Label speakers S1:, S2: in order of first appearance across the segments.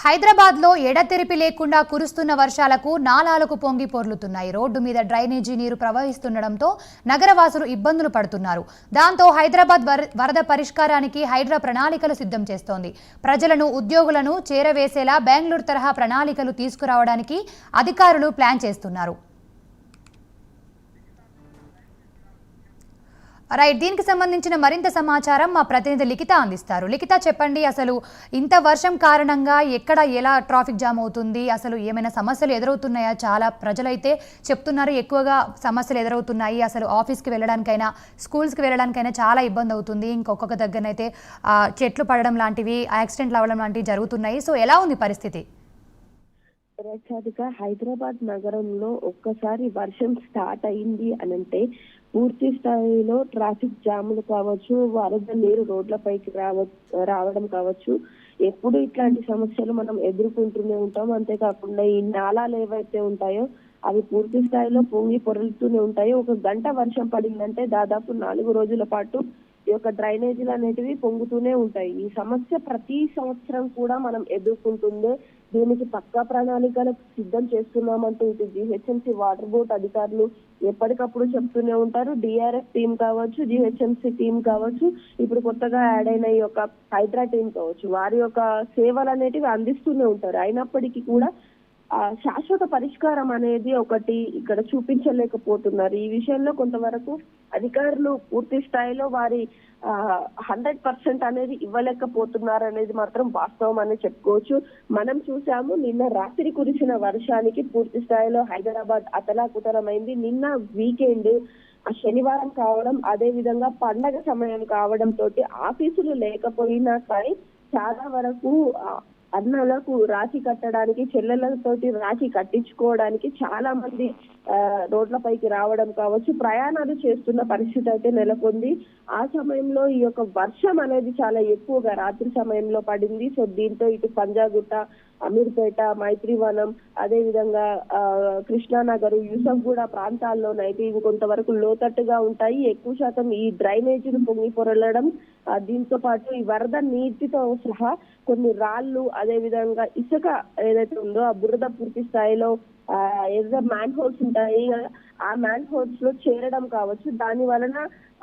S1: హైదరాబాద్ లో ఎడతెరిపి లేకుండా కురుస్తున్న వర్షాలకు నాలాలకు పొంగి పొర్లుతున్నాయి. రోడ్డు మీద డ్రైనేజీ నీరు ప్రవహిస్తుండడంతో నగరవాసులు ఇబ్బందులు పడుతున్నారు. దాంతో హైదరాబాద్ వరద పరిష్కారానికి హైడ్రా ప్రణాళికలు సిద్ధం చేస్తోంది. ప్రజలను, ఉద్యోగులను చేరవేసేలా బెంగళూరు తరహా ప్రణాళికలు తీసుకురావడానికి అధికారులు ప్లాన్ చేస్తున్నారు. రైట్, దీనికి సంబంధించిన మరింత సమాచారం మా ప్రతినిధి లిఖిత అందిస్తారు. లిఖిత, చెప్పండి, అసలు ఇంత వర్షం కారణంగా ఎక్కడ ఎలా ట్రాఫిక్ జామ్ అవుతుంది, అసలు ఏమైనా సమస్యలు ఎదురవుతున్నాయా? చాలా ప్రజలైతే చెప్తున్నారు ఎక్కువగా సమస్యలు ఎదురవుతున్నాయి, అసలు ఆఫీస్కి వెళ్ళడానికైనా స్కూల్స్కి వెళ్ళడానికైనా చాలా ఇబ్బంది అవుతుంది, ఇంకొక దగ్గరనైతే చెట్లు పడడం లాంటివి, యాక్సిడెంట్లు అవ్వడం లాంటివి జరుగుతున్నాయి. సో ఎలా ఉంది పరిస్థితి?
S2: హైదరాబాద్ నగరంలో ఒక్కసారి వర్షం స్టార్ట్ అయింది అనంటే పూర్తి స్థాయిలో ట్రాఫిక్ జాములు కావచ్చు, వరద నీరు రోడ్లపైకి రావడం కావచ్చు, ఎప్పుడు ఇట్లాంటి సమస్యలు మనం ఎదుర్కొంటూనే ఉంటాం. అంతేకాకుండా ఈ నాలాలు ఏవైతే ఉంటాయో అవి పూర్తి స్థాయిలో పొంగి పొరలుతూనే ఉంటాయి. ఒక గంట వర్షం పడిందంటే దాదాపు 4 రోజుల పాటు ఈ యొక్క డ్రైనేజీలు అనేటివి పొంగుతూనే ఉంటాయి. ఈ సమస్య ప్రతి సంవత్సరం కూడా మనం ఎదుర్కొంటుందే. దీనికి పక్కా ప్రణాళికలు సిద్ధం చేస్తున్నామంటూ ఇటు జిహెచ్ఎంసీ వాటర్ బోర్డ్ అధికారులు ఎప్పటికప్పుడు చెప్తూనే ఉంటారు. డిఆర్ఎఫ్ టీం కావచ్చు, జిహెచ్ఎంసీ టీం కావచ్చు, ఇప్పుడు కొత్తగా యాడ్ అయిన ఈ యొక్క హైడ్రా టీం కావచ్చు, వారి యొక్క సేవలు అనేటివి అందిస్తూనే ఉంటారు. అయినప్పటికీ కూడా శాశ్వత పరిష్కారం అనేది ఒకటి ఇక్కడ చూపించలేకపోతున్నారు. ఈ విషయంలో కొంతవరకు అధికారులు పూర్తి స్థాయిలో వారి 100% అనేది ఇవ్వలేకపోతున్నారు అనేది మాత్రం వాస్తవం అని చెప్పుకోవచ్చు. మనం చూసాము, నిన్న రాత్రి కురిసిన వర్షానికి పూర్తి స్థాయిలో హైదరాబాద్ అతలాకుతలమైంది. నిన్న వీకెండ్ శనివారం కావడం, అదే విధంగా పండగ సమయం కావడం తోటి ఆఫీసులు లేకపోయినా కానీ చాలా వరకు అన్నలకు రాఖీ కట్టడానికి, చెల్లెలతోటి రాఖీ కట్టించుకోవడానికి చాలా మంది రోడ్లపైకి రావడం కావచ్చు, ప్రయాణాలు చేస్తున్న పరిస్థితి అయితే నెలకొంది. ఆ సమయంలో ఈ యొక్క వర్షం అనేది చాలా ఎక్కువగా రాత్రి సమయంలో పడింది. సో దీంతో ఇటు పంజాగుట్ట, అమీర్పేట, మైత్రివనం, అదే విధంగా కృష్ణానగర్, యూసఫ్గూడ ప్రాంతాల్లోనైతే ఇవి కొంతవరకు లోతట్టుగా ఉంటాయి. ఎక్కువ శాతం ఈ డ్రైనేజీలు పొంగి పొరలడం, దీంతో పాటు ఈ వరద నీటితో సహా కొన్ని రాళ్లు, అదే విధంగా ఇసుక ఏదైతే ఉందో ఆ బురద పూర్తి స్థాయిలో ఏదైతే మ్యాన్ హోల్స్ ఉంటాయి ఆ మ్యాన్ హోల్స్ లో చేరడం కావచ్చు, దాని వలన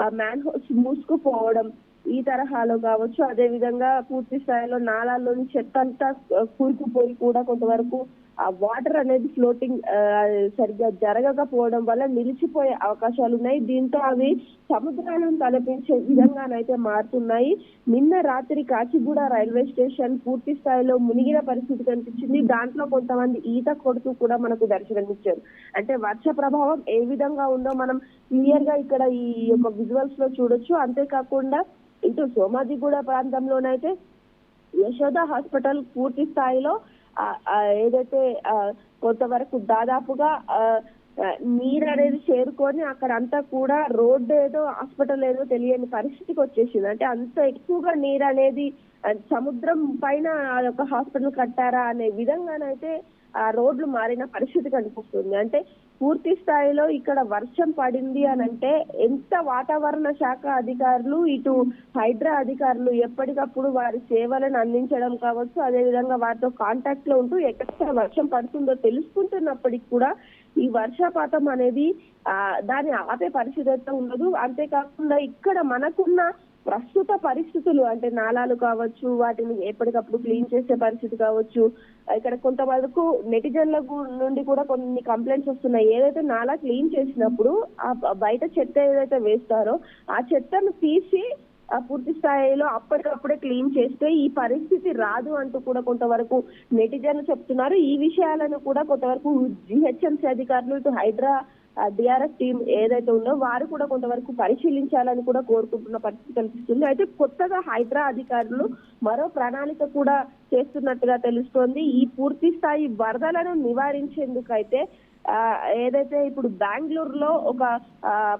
S2: ఆ మ్యాన్ హోల్స్ మూసుకుపోవడం ఈ తరహాలో కావచ్చు. అదే విధంగా పూర్తి స్థాయిలో నాలాల్లోని చెత్త అంతా కూరుకుపోయి కూడా కొంతవరకు ఆ వాటర్ అనేది ఫ్లోటింగ్ సరిగ్గా జరగకపోవడం వల్ల నిలిచిపోయే అవకాశాలు ఉన్నాయి. దీంతో అవి సముద్రాలను తలపించే విధంగానైతే మారుతున్నాయి. నిన్న రాత్రి కాచిగూడ రైల్వే స్టేషన్ పూర్తి స్థాయిలో మునిగిన పరిస్థితి కనిపించింది. దాంట్లో కొంతమంది ఈత కొడుతూ కూడా మనకు దర్శనమిచ్చారు. అంటే వర్ష ప్రభావం ఏ విధంగా ఉందో మనం క్లియర్ గా ఇక్కడ ఈ యొక్క విజువల్స్ లో చూడొచ్చు. అంతేకాకుండా ఇటు సోమాజిగూడ ప్రాంతంలోనైతే యశోద హాస్పిటల్ పూర్తి స్థాయిలో ఏదైతే కొంతవరకు దాదాపుగా నీరు అనేది చేరుకొని అక్కడ అంతా కూడా రోడ్డు ఏదో హాస్పిటల్ ఏదో తెలియని పరిస్థితికి వచ్చేసింది. అంటే అంత ఎక్కువగా నీరు అనేది సముద్రం పైన ఒక హాస్పిటల్ కట్టారా అనే విధంగానైతే ఆ రోడ్లు మారిన పరిస్థితి కనిపిస్తుంది. అంటే పూర్తి స్థాయిలో ఇక్కడ వర్షం పడింది అనంటే ఎంత వాతావరణ శాఖ అధికారులు, ఇటు హైడ్రా అధికారులు ఎప్పటికప్పుడు వారి సేవలను అందించడం కావచ్చు, అదే విధంగా వారితో కాంటాక్ట్ లో ఉంటూ ఎక్కడ వర్షం పడుతుందో తెలుసుకుంటున్నప్పటికీ కూడా ఈ వర్షపాతం అనేది దాన్ని ఆపే పరిస్థితి అయితే ఉండదు. అంతేకాకుండా ఇక్కడ మనకున్న ప్రస్తుత పరిస్థితులు అంటే నాలాలు కావచ్చు, వాటిని ఎప్పటికప్పుడు క్లీన్ చేసే పరిస్థితి కావచ్చు, ఇక్కడ కొంతవరకు నెటిజన్ల నుండి కూడా కొన్ని కంప్లైంట్స్ వస్తున్నాయి. ఏదైతే నాలా క్లీన్ చేసినప్పుడు ఆ బయట చెత్త ఏదైతే వేస్తారో ఆ చెత్తను తీసి పూర్తి స్థాయిలో అప్పటికప్పుడే క్లీన్ చేస్తే ఈ పరిస్థితి రాదు అంటూ కూడా కొంతవరకు నెటిజన్లు చెప్తున్నారు. ఈ విషయాలను కూడా కొంతవరకు జిహెచ్ఎంసీ అధికారులు, ఇటు హైడ్రా డిఆర్ఎఫ్ టీం ఏదైతే ఉందో వారు కూడా కొంతవరకు పరిశీలించాలని కూడా కోరుకుంటున్న పరిస్థితి కనిపిస్తుంది. అయితే కొత్తగా హైడ్రా అధికారులు మరో ప్రణాళిక కూడా చేస్తున్నట్టుగా తెలుస్తోంది. ఈ పూర్తి స్థాయి వరదలను నివారించేందుకైతే ఏదైతే ఇప్పుడు బెంగళూరులో ఒక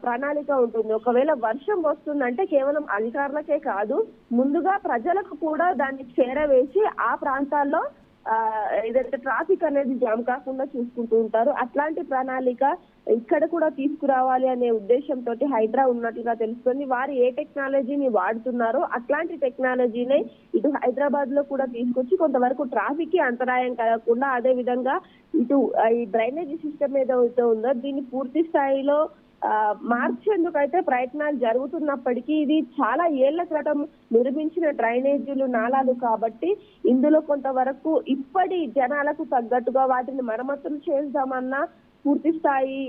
S2: ప్రణాళిక ఉంటుంది. ఒకవేళ వర్షం వస్తుందంటే కేవలం అధికారులకే కాదు, ముందుగా ప్రజలకు కూడా దాన్ని చేరవేసి ఆ ప్రాంతాల్లో ఏదైతే ట్రాఫిక్ అనేది జామ్ కాకుండా చూసుకుంటూ ఉంటారు. అట్లాంటి ప్రణాళిక ఇక్కడ కూడా తీసుకురావాలి అనే ఉద్దేశంతో హైడ్రా ఉన్నట్లుగా తెలుస్తుంది. వారు ఏ టెక్నాలజీని వాడుతున్నారో అట్లాంటి టెక్నాలజీనే ఇటు హైదరాబాద్ లో కూడా తీసుకొచ్చి కొంతవరకు ట్రాఫిక్ కి అంతరాయం కలగకుండా, అదే విధంగా ఇటు ఈ డ్రైనేజీ సిస్టమ్ ఏదైతే ఉందో దీన్ని పూర్తి స్థాయిలో మార్చేందుకైతే ప్రయత్నాలు జరుగుతున్నప్పటికీ ఇది చాలా ఏళ్ల క్రితం నిర్మించిన డ్రైనేజీలు, నాలాలు కాబట్టి ఇందులో కొంతవరకు ఇప్పటి జనాలకు తగ్గట్టుగా వాటిని మరమ్మతులు చేద్దామన్నా పూర్తి స్థాయి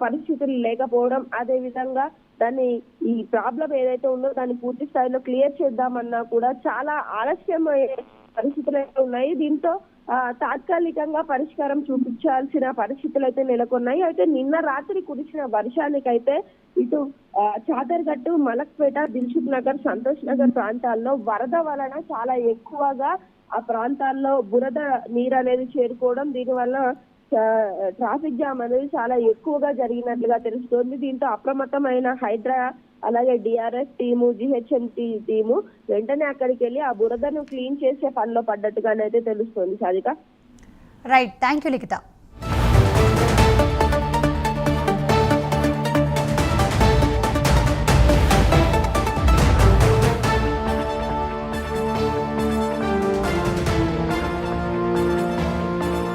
S2: పరిస్థితులు లేకపోవడం, అదే విధంగా దాన్ని ఈ ప్రాబ్లం ఏదైతే ఉందో దాన్ని పూర్తి స్థాయిలో క్లియర్ చేద్దామన్నా కూడా చాలా ఆలస్యం పరిస్థితులు అయితే ఉన్నాయి. దీంతో తాత్కాలికంగా పరిష్కారం చూపించాల్సిన పరిస్థితులు అయితే నెలకొన్నాయి. అయితే నిన్న రాత్రి కురిసిన వర్షానికైతే ఇటు చాదర్గట్టు, మలక్పేట, దిల్సుఖ్ నగర్, సంతోష్ నగర్ ప్రాంతాల్లో వరద వలన చాలా ఎక్కువగా ఆ ప్రాంతాల్లో బురద నీరు అనేది చేరుకోవడం, దీనివల్ల ట్రాఫిక్ జామ్ అనేది చాలా ఎక్కువగా జరిగినట్లుగా తెలుస్తోంది. దీంతో అప్రమత్తమైన హైడ్రా, అలాగే డిఆర్ఎస్ టీము, జిహెచ్ఎంటీ టీము వెంటనే అక్కడికి వెళ్ళి ఆ బురదను క్లీన్ చేసే పనిలో పడ్డట్టుగానైతే తెలుస్తోంది. Sadhika.
S1: Right, thank you Likhita.